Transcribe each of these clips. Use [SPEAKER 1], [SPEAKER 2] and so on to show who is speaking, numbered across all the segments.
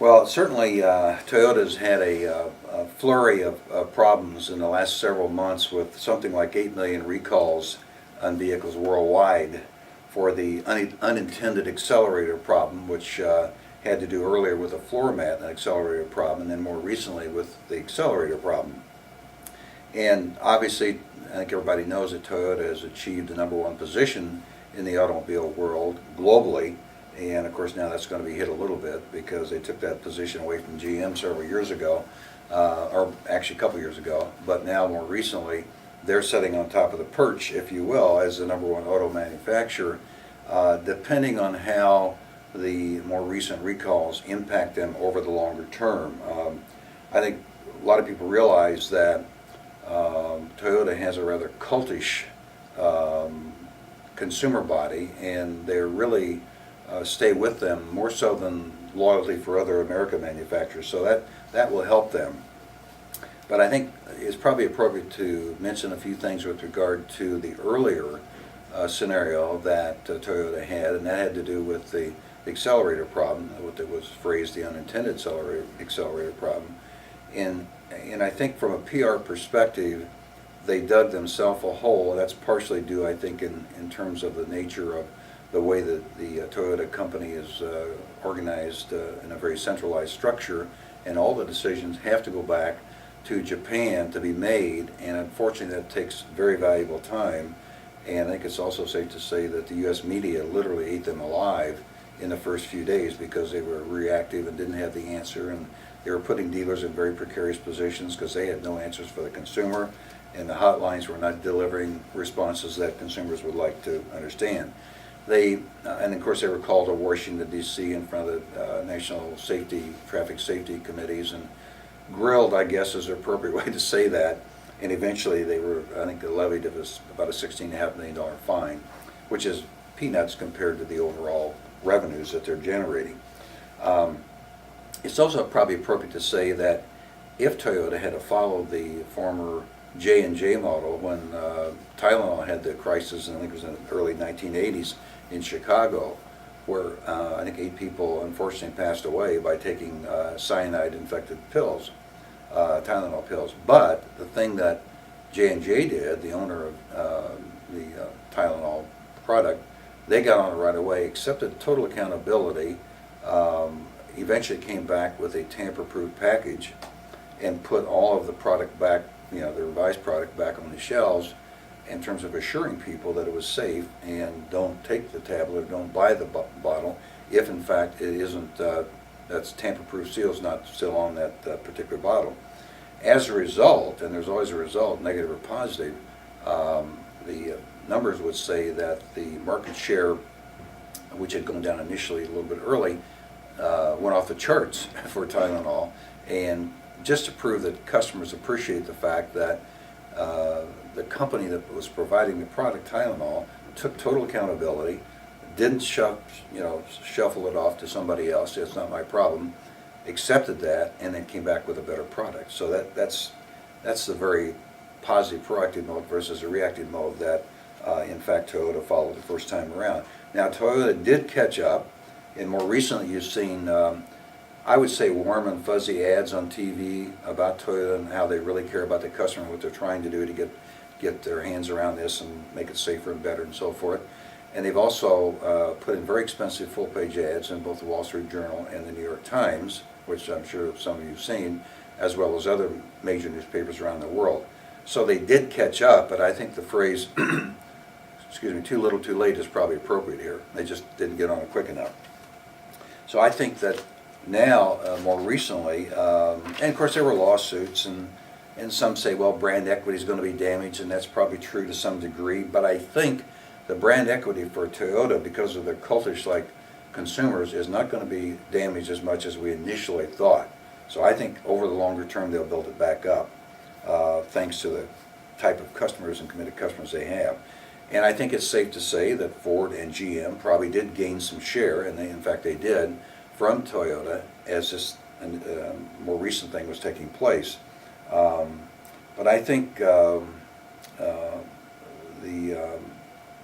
[SPEAKER 1] Well, certainly Toyota's had a flurry of problems in the last several months with something like 8 million recalls on vehicles worldwide for the unintended accelerator problem, which had to do earlier with a floor mat and accelerator problem, and then more recently with the accelerator problem. And obviously, I think everybody knows that Toyota has achieved the #1 position in the automobile world globally. And of course now that's going to be hit a little bit because they took that position away from GM several years ago, or actually a couple years ago. But now more recently they're sitting on top of the perch, if you will, as the #1 auto manufacturer, depending on how the more recent recalls impact them over the longer term. I think a lot of people realize that Toyota has a rather cultish consumer body, and they're really stay with them more so than loyalty for other American manufacturers, so that will help them. But I think it's probably appropriate to mention a few things with regard to the earlier scenario that Toyota had, and that had to do with the accelerator problem, what was phrased the unintended accelerator problem. And I think from a PR perspective, they dug themselves a hole. That's partially due, I think, in terms of the nature of the way that the Toyota company is organized in a very centralized structure, and all the decisions have to go back to Japan to be made, and unfortunately that takes very valuable time. And I think it's also safe to say that the U.S. media literally ate them alive in the first few days because they were reactive and didn't have the answer, and they were putting dealers in very precarious positions because they had no answers for the consumer, and the hotlines were not delivering responses that consumers would like to understand. And of course they were called to Washington, D.C. in front of the National Traffic Safety Committees and grilled, I guess is the appropriate way to say that, and eventually they were, I think, levied about a $16.5 million fine, which is peanuts compared to the overall revenues that they're generating. It's also probably appropriate to say that if Toyota had to follow the former J&J model when Tylenol had the crisis, and I think it was in the early 1980s in Chicago, where I think 8 people unfortunately passed away by taking cyanide-infected pills, Tylenol pills. But the thing that J&J did, the owner of the Tylenol product, they got on it right away, accepted total accountability, eventually came back with a tamper-proof package and put all of the product back, the revised product back on the shelves in terms of assuring people that it was safe and don't take the tablet, don't buy the bottle if in fact it isn't, that's tamper-proof seal is not still on that particular bottle. As a result, and there's always a result, negative or positive, the numbers would say that the market share, which had gone down initially a little bit early, went off the charts for Tylenol. And just to prove that customers appreciate the fact that the company that was providing the product, Tylenol, took total accountability, didn't shuffle it off to somebody else, it's not my problem, accepted that, and then came back with a better product. So that's the very positive proactive mode versus a reactive mode that in fact Toyota followed the first time around. Now Toyota did catch up, and more recently you've seen I would say warm and fuzzy ads on TV about Toyota and how they really care about the customer and what they're trying to do to get their hands around this and make it safer and better and so forth. And they've also put in very expensive full-page ads in both the Wall Street Journal and the New York Times, which I'm sure some of you have seen, as well as other major newspapers around the world. So they did catch up, but I think the phrase, excuse me, too little too late is probably appropriate here. They just didn't get on it quick enough. So I think that now, more recently, and of course there were lawsuits, and some say, well, brand equity is going to be damaged, and that's probably true to some degree, but I think the brand equity for Toyota, because of their cultish-like consumers, is not going to be damaged as much as we initially thought. So I think over the longer term they'll build it back up, thanks to the type of customers and committed customers they have. And I think it's safe to say that Ford and GM probably did gain some share, and in fact they did, from Toyota as this more recent thing was taking place. But I think the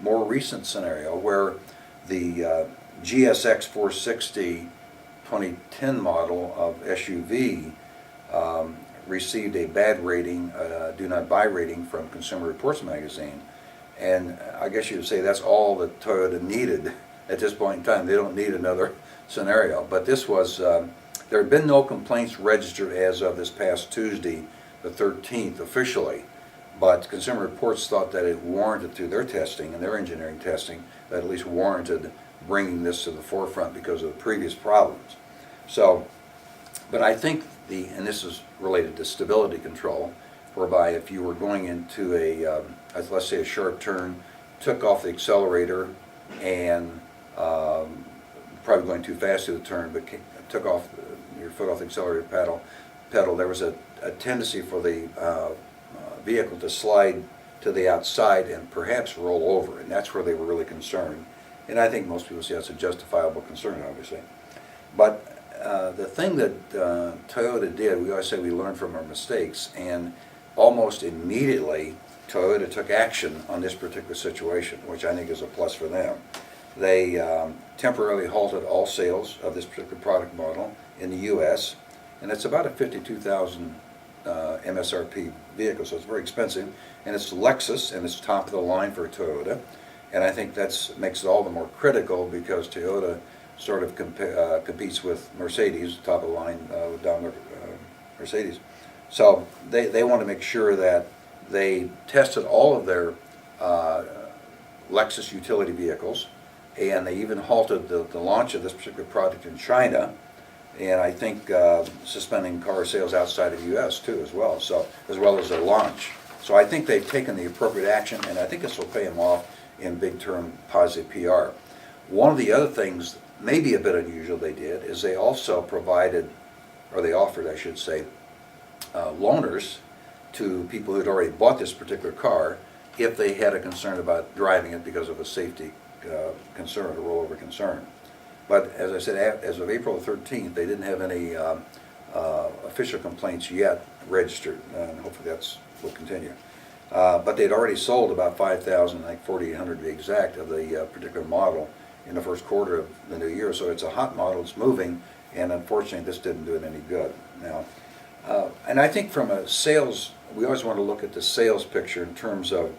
[SPEAKER 1] more recent scenario where the GSX 460 2010 model of SUV received a bad rating, do not buy rating from Consumer Reports magazine. And I guess you would say that's all that Toyota needed at this point in time. They don't need another scenario. But this was, there had been no complaints registered as of this past Tuesday, the 13th, officially. But Consumer Reports thought that it warranted, through their testing and their engineering testing, that at least warranted bringing this to the forefront because of the previous problems. So, but I think and this is related to stability control, whereby if you were going into let's say a sharp turn, took off the accelerator and probably going too fast to the turn, but took off your foot off the accelerator pedal, there was a tendency for the vehicle to slide to the outside and perhaps roll over, and that's where they were really concerned. And I think most people say that's a justifiable concern, obviously. But the thing that Toyota did, we always say we learn from our mistakes, and almost immediately Toyota took action on this particular situation, which I think is a plus for them. They temporarily halted all sales of this particular product model in the U.S., and it's about a $52,000 MSRP vehicle, so it's very expensive, and it's Lexus, and it's top of the line for Toyota, and I think that makes it all the more critical because Toyota sort of competes with Mercedes, top of the line with Daimler Mercedes. So they want to make sure that they tested all of their Lexus utility vehicles, and they even halted the launch of this particular product in China, and I think suspending car sales outside of the U.S. too as well, so as well as their launch. So I think they've taken the appropriate action, and I think this will pay them off in big term positive PR. One of the other things, maybe a bit unusual, they did is they also provided, or they offered, I should say, loaners to people who had already bought this particular car if they had a concern about driving it because of a safety concern, a rollover concern. But as I said, as of April 13th, they didn't have any official complaints yet registered, and hopefully will continue. But they'd already sold about 5,000, like 4,800 to be exact, of the particular model in the first quarter of the new year. So it's a hot model, it's moving, and unfortunately this didn't do it any good. Now, and I think from a sales, we always want to look at the sales picture in terms of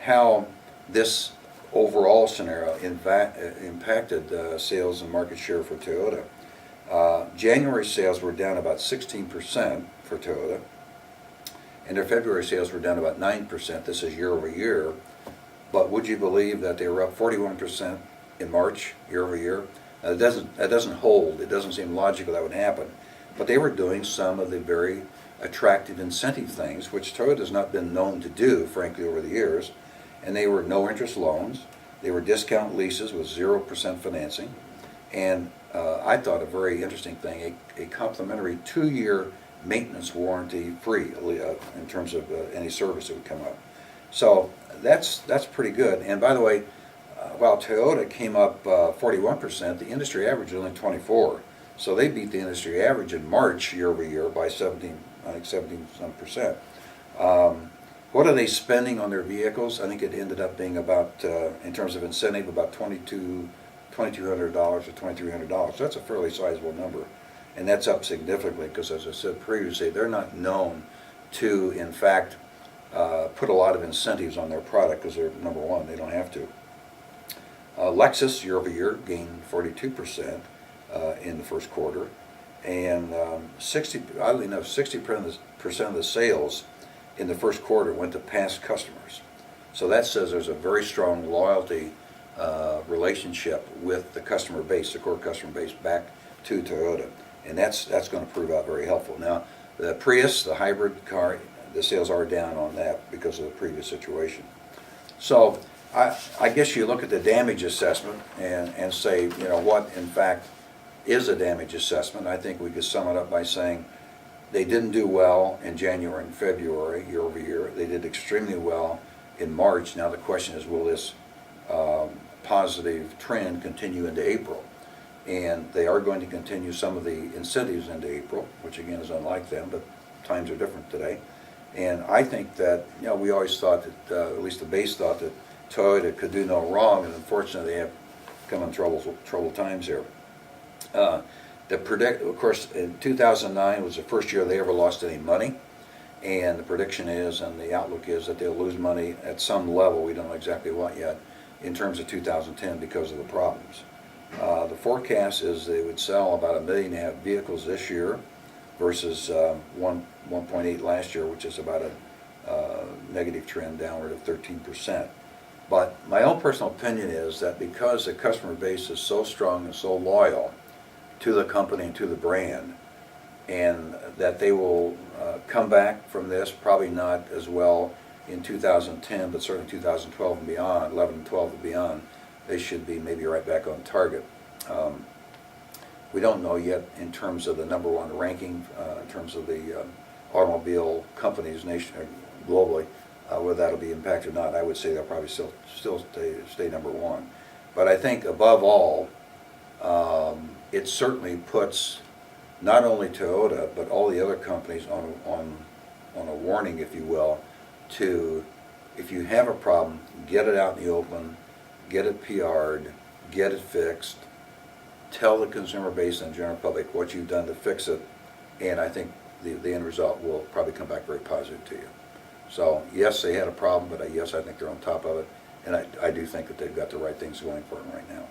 [SPEAKER 1] how this overall scenario impacted sales and market share for Toyota. January sales were down about 16% for Toyota, and their February sales were down about 9%. This is year over year. But would you believe that they were up 41% in March, year over year? Now, that doesn't hold. It doesn't seem logical that would happen. But they were doing some of the very attractive incentive things, which Toyota has not been known to do, frankly, over the years. And they were no-interest loans. They were discount leases with 0% financing. And I thought a very interesting thing, a complimentary 2-year maintenance warranty free in terms of any service that would come up. So that's pretty good. And by the way, while Toyota came up 41%, the industry average is only 24%. So they beat the industry average in March year over year by 17 some percent. What are they spending on their vehicles? I think it ended up being about, in terms of incentive, about $2,200 or $2,300. So that's a fairly sizable number. And that's up significantly because, as I said previously, they're not known to, in fact, put a lot of incentives on their product because they're, number one, they don't have to. Lexus, year over year, gained 42% in the first quarter. And oddly enough, 60% of the sales in the first quarter went to past customers. So that says there's a very strong loyalty relationship with the customer base, the core customer base, back to Toyota. And that's going to prove out very helpful. Now, the Prius, the hybrid car, the sales are down on that because of the previous situation. So I guess you look at the damage assessment and say, you know, what in fact is a damage assessment. I think we could sum it up by saying they didn't do well in January and February, year over year. They did extremely well in March. Now the question is, will this positive trend continue into April? And they are going to continue some of the incentives into April, which again is unlike them, but times are different today. And I think that, you know, we always thought that, at least the base thought that Toyota could do no wrong, and unfortunately they have come in troubled times here. Of course, in 2009 was the first year they ever lost any money, and the prediction is, and the outlook is, that they'll lose money at some level, we don't know exactly what yet, in terms of 2010 because of the problems. The forecast is they would sell about 1.5 million vehicles this year versus 1.8 last year, which is about a negative trend downward of 13%. But my own personal opinion is that because the customer base is so strong and so loyal to the company and to the brand, and that they will come back from this, probably not as well in 2010, but certainly 2012 and beyond, 11 and 12 and beyond, they should be maybe right back on target. We don't know yet in terms of the number one ranking, in terms of the automobile companies globally, whether that'll be impacted or not. I would say they'll probably still stay number one. But I think above all, it certainly puts not only Toyota but all the other companies on a warning, if you will, to, if you have a problem, get it out in the open, get it PR'd, get it fixed, tell the consumer base and the general public what you've done to fix it, and I think the end result will probably come back very positive to you. So yes, they had a problem, but yes, I think they're on top of it, and I do think that they've got the right things going for them right now.